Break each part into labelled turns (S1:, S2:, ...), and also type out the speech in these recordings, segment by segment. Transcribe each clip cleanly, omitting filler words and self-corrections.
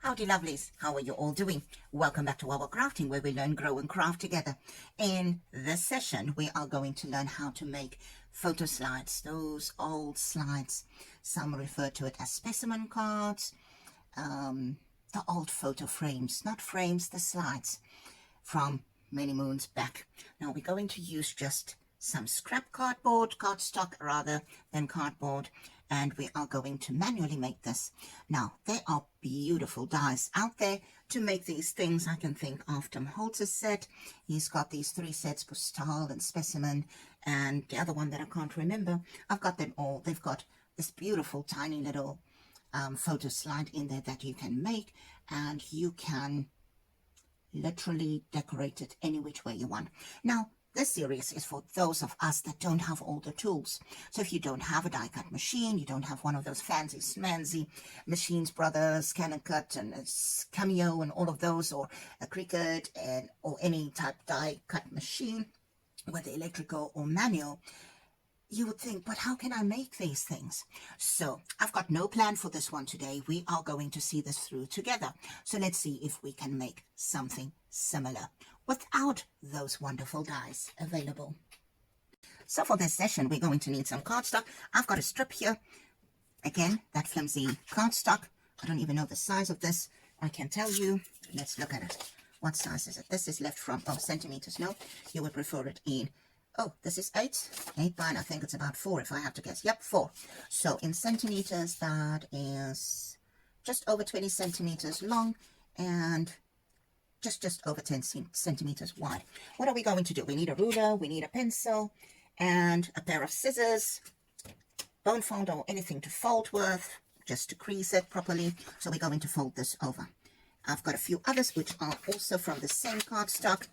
S1: Howdy lovelies, how are you all doing? Welcome back to our crafting where we learn, grow and craft together. In this session we are going to learn how to make photo slides, those old slides. Some refer to it as specimen cards, the old photo frames, not frames, the slides from many moons back. Now we're going to use just some scrap cardstock rather than cardboard, and we are going to manually make this. Now there are beautiful dies out there to make these things. I can think of Tom Holtz's set. He's got these 3 sets, postal and specimen, and the other one that I can't remember. I've got them all. They've got this beautiful tiny little photo slide in there that you can make, and you can literally decorate it any which way you want. Now this series is for those of us that don't have all the tools. So if you don't have a die cut machine, you don't have one of those fancy smancy machines, Brothers, Scan and Cut and Cameo and all of those, or a Cricut or any type die cut machine, whether electrical or manual, you would think, but how can I make these things? So I've got no plan for this one today. We are going to see this through together. So let's see if we can make something similar without those wonderful dies available. So for this session, we're going to need some cardstock. I've got a strip here. Again, that flimsy cardstock. I don't even know the size of this. I can tell you. Let's look at it. What size is it? This is left from, centimeters. No, you would prefer it in, this is 8 by, I think it's about 4 if I have to guess. Yep, 4. So in centimeters, that is just over 20 centimeters long and just over 10 centimeters wide. What are we going to do? We need a ruler, we need a pencil, and a pair of scissors, bone folder or anything to fold with, just to crease it properly. So we're going to fold this over. I've got a few others which are also from the same cardstock,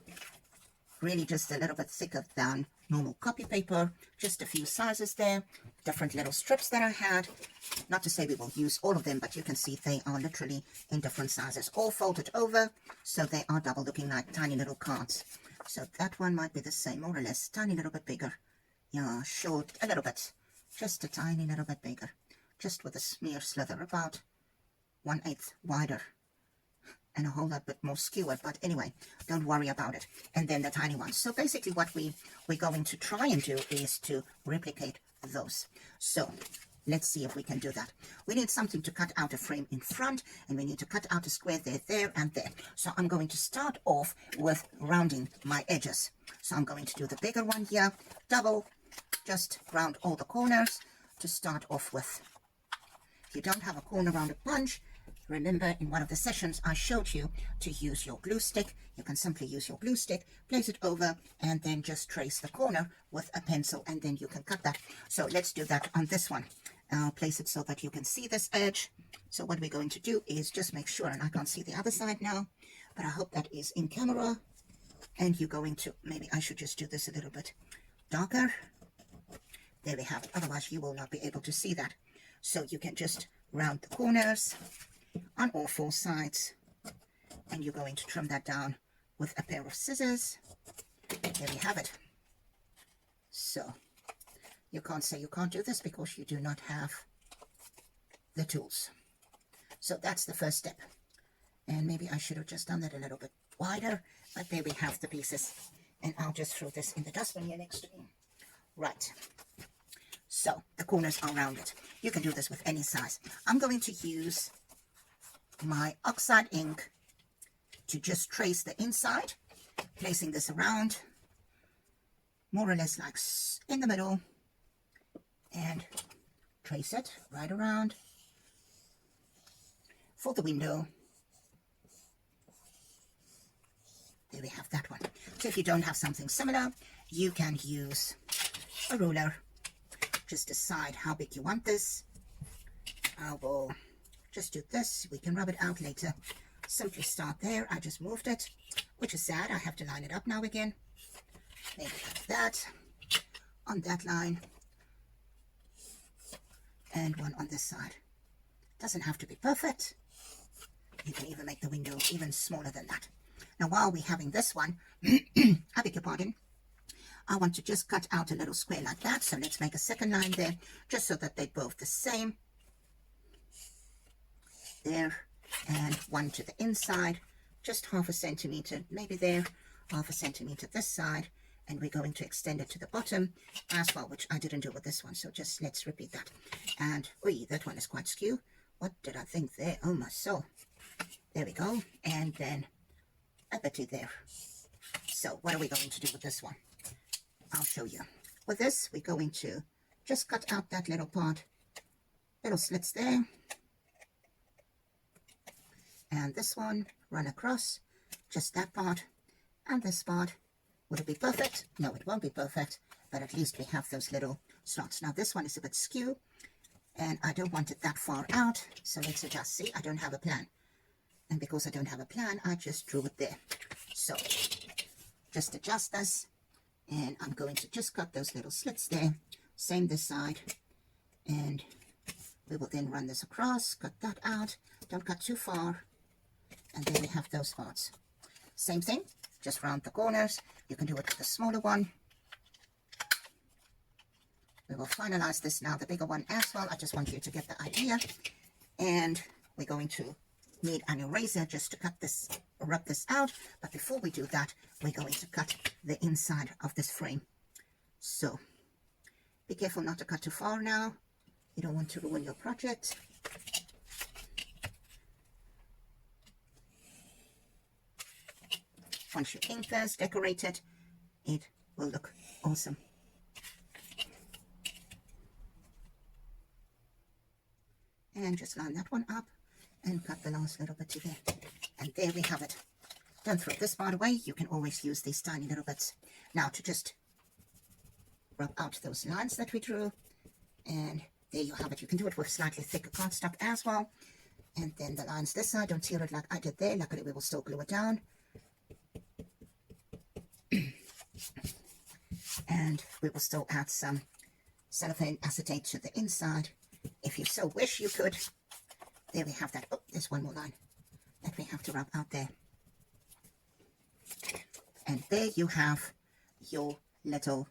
S1: really just a little bit thicker than normal copy paper, just a few sizes there, different little strips that I had. Not to say we will use all of them, but you can see they are literally in different sizes, all folded over, so they are double, looking like tiny little cards. So that one might be the same, more or less, tiny little bit bigger. Yeah, short, a little bit, just a tiny little bit bigger, just with a smear slither, about 1/8 wider and a whole lot bit more skewered, but anyway, don't worry about it. And then the tiny ones. So basically what we're going to try and do is to replicate those. So let's see if we can do that. We need something to cut out a frame in front, and we need to cut out a square there, and there. So I'm going to start off with rounding my edges. So I'm going to do the bigger one here, double, just round all the corners to start off with. If you don't have a corner rounded bunch, remember in one of the sessions I showed you to use your glue stick. You can simply use your glue stick, place it over, and then just trace the corner with a pencil, and then you can cut that. So let's do that on this one. I'll place it so that you can see this edge. So what we're going to do is just make sure, and I can't see the other side now, but I hope that is in camera. And you're going to, maybe I should just do this a little bit darker. There we have it, otherwise you will not be able to see that. So you can just round the corners on all 4 sides, and you're going to trim that down with a pair of scissors. There we have it. So you can't say you can't do this because you do not have the tools. So that's the first step, and maybe I should have just done that a little bit wider, but there we have the pieces, and I'll just throw this in the dustbin here next to me. Right, so the corners are rounded. You can do this with any size. I'm going to use my oxide ink to just trace the inside, placing this around more or less like in the middle, and trace it right around for the window. There we have that one. So if you don't have something similar, you can use a ruler. Just decide how big you want this. I will just do this. We can rub it out later. Simply start there. I just moved it, which is sad. I have to line it up now again. Maybe like that on that line, and one on this side. Doesn't have to be perfect. You can even make the window even smaller than that. Now while we're having this one, I beg your pardon, I want to just cut out a little square like that. So let's make a second line there, just so that they're both the same. There, and one to the inside, just 1/2 centimeter, maybe there, 1/2 centimeter this side, and we're going to extend it to the bottom as well, which I didn't do with this one, so just let's repeat that. And that one is quite skew. What did I think there? Oh my soul. There we go. And then a bitty there. So what are we going to do with this one? I'll show you. With this, we're going to just cut out that little part, little slits there. And this one, run across, just that part, and this part. Will it be perfect? No, it won't be perfect, but at least we have those little slots. Now this one is a bit skew, and I don't want it that far out, so let's adjust. See, I don't have a plan. And because I don't have a plan, I just drew it there. So just adjust this, and I'm going to just cut those little slits there. Same this side, and we will then run this across, cut that out. Don't cut too far, and then we have those parts. Same thing, just round the corners. You can do it with the smaller one. We will finalize this now, the bigger one as well. I just want you to get the idea. And we're going to need an eraser just to cut this, rub this out. But before we do that, we're going to cut the inside of this frame. So be careful not to cut too far now. You don't want to ruin your project. Once you ink this, decorate it, it will look awesome. And just line that one up and cut the last little bit there. And there we have it. Don't throw this part away. You can always use these tiny little bits. Now to just rub out those lines that we drew. And there you have it. You can do it with slightly thicker cardstock as well. And then the lines this side, don't tear it like I did there. Luckily we will still glue it down. And we will still add some cellophane acetate to the inside. If you so wish, you could. There we have that. Oh, there's one more line that we have to rub out there. And there you have your little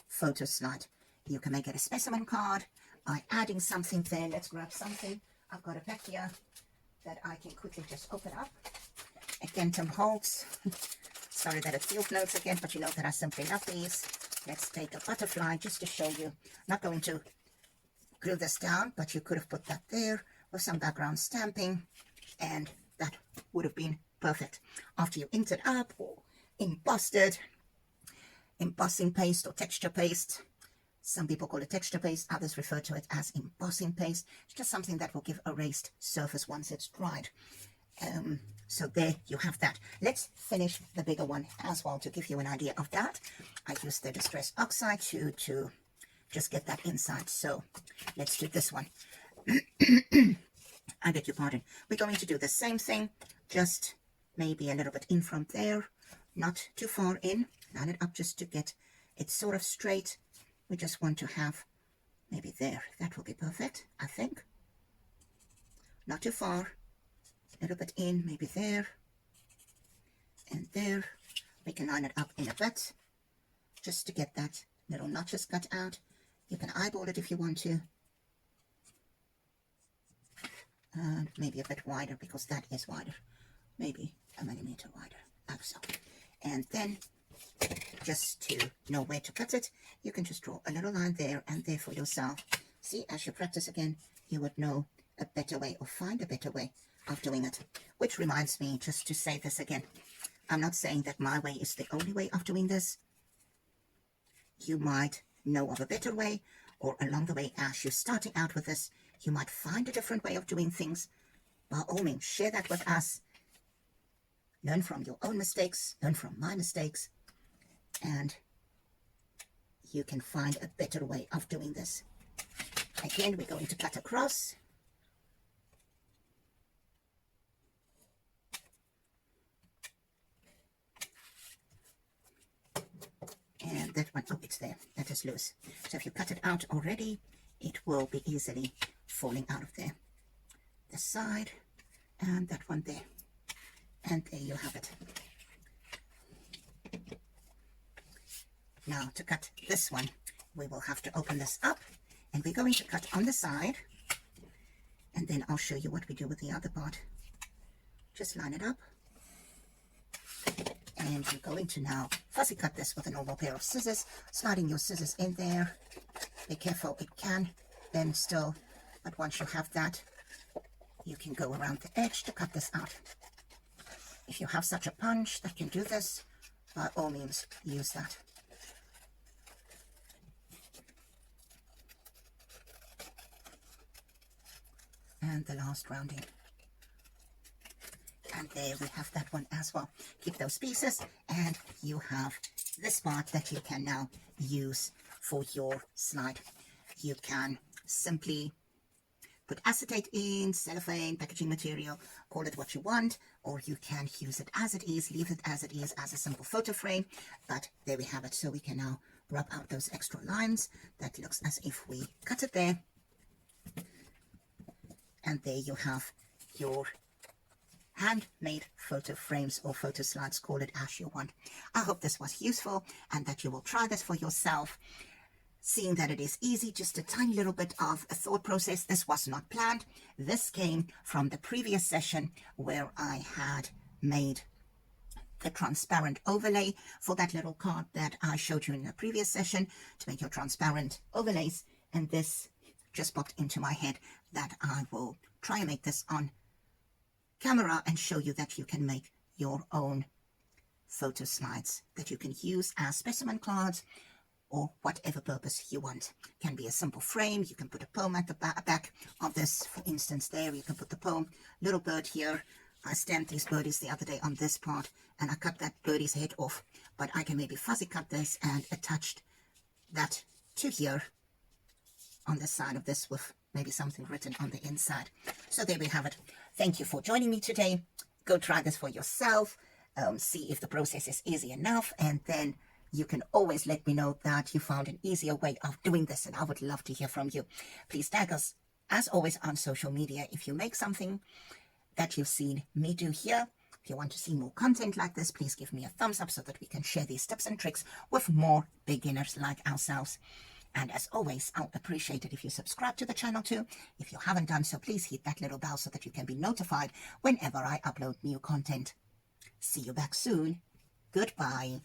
S1: photo slide. You can make it a specimen card by adding something there. Let's grab something. I've got a pack here that I can quickly just open up. Again, Tim Holtz. Sorry that it's field notes again, but you know that I simply love these. Let's take a butterfly just to show you. Not going to glue this down, but you could have put that there with some background stamping, and that would have been perfect. After you inked it up or embossed it, embossing paste or texture paste. Some people call it texture paste, others refer to it as embossing paste. It's just something that will give a raised surface once it's dried. So there you have that. Let's finish the bigger one as well to give you an idea of that. I used the Distress Oxide to just get that inside. So let's do this one. I beg your pardon. We're going to do the same thing, just maybe a little bit in from there, not too far in. Line it up just to get it sort of straight. We just want to have maybe there. That will be perfect, I think. Not too far. A little bit in, maybe there. And there. We can line it up in a bit, just to get that little notches cut out. You can eyeball it if you want to. Maybe a bit wider, because that is wider. Maybe a millimeter wider, like so. And then, just to know where to cut it, you can just draw a little line there and there for yourself. See, as you practice again, you would know a better way, or find a better way of doing it. Which reminds me, just to say this again, I'm not saying that my way is the only way of doing this. You might know of a better way, or along the way as you're starting out with this, you might find a different way of doing things. By all means, share that with us. Learn from your own mistakes, learn from my mistakes, and you can find a better way of doing this. Again, we're going to cut across. And that one, oh, it's there. That is loose. So if you cut it out already, it will be easily falling out of there. The side, and that one there. And there you have it. Now, to cut this one, we will have to open this up. And we're going to cut on the side. And then I'll show you what we do with the other part. Just line it up. And you're going to now fussy cut this with a normal pair of scissors, sliding your scissors in there. Be careful, it can bend still, but once you have that, you can go around the edge to cut this out. If you have such a punch that can do this, by all means, use that. And the last rounding. And there we have that one as well. Keep those pieces, and you have this part that you can now use for your slide. You can simply put acetate in, cellophane, packaging material, call it what you want, or you can use it as it is, leave it as it is as a simple photo frame. But there we have it. So we can now rub out those extra lines. That looks as if we cut it there. And there you have your handmade photo frames or photo slides, call it as you want. I hope this was useful and that you will try this for yourself. Seeing that it is easy, just a tiny little bit of a thought process. This was not planned. This came from the previous session where I had made the transparent overlay for that little card that I showed you in the previous session to make your transparent overlays. And this just popped into my head that I will try and make this on camera and show you that you can make your own photo slides that you can use as specimen cards or whatever purpose you want. Can be a simple frame. You can put a poem at the back of this, for instance. There you can put the poem. Little bird here. I stamped these birdies the other day on this part and I cut that birdie's head off, but I can maybe fuzzy cut this and attach that to here on the side of this with maybe something written on the inside. So there we have it. Thank you for joining me today. Go try this for yourself. See if the process is easy enough, and then you can always let me know that you found an easier way of doing this, and I would love to hear from you. Please tag us, as always, on social media if you make something that you've seen me do here. If you want to see more content like this, please give me a thumbs up so that we can share these tips and tricks with more beginners like ourselves. And as always, I'll appreciate it if you subscribe to the channel too. If you haven't done so, please hit that little bell so that you can be notified whenever I upload new content. See you back soon. Goodbye.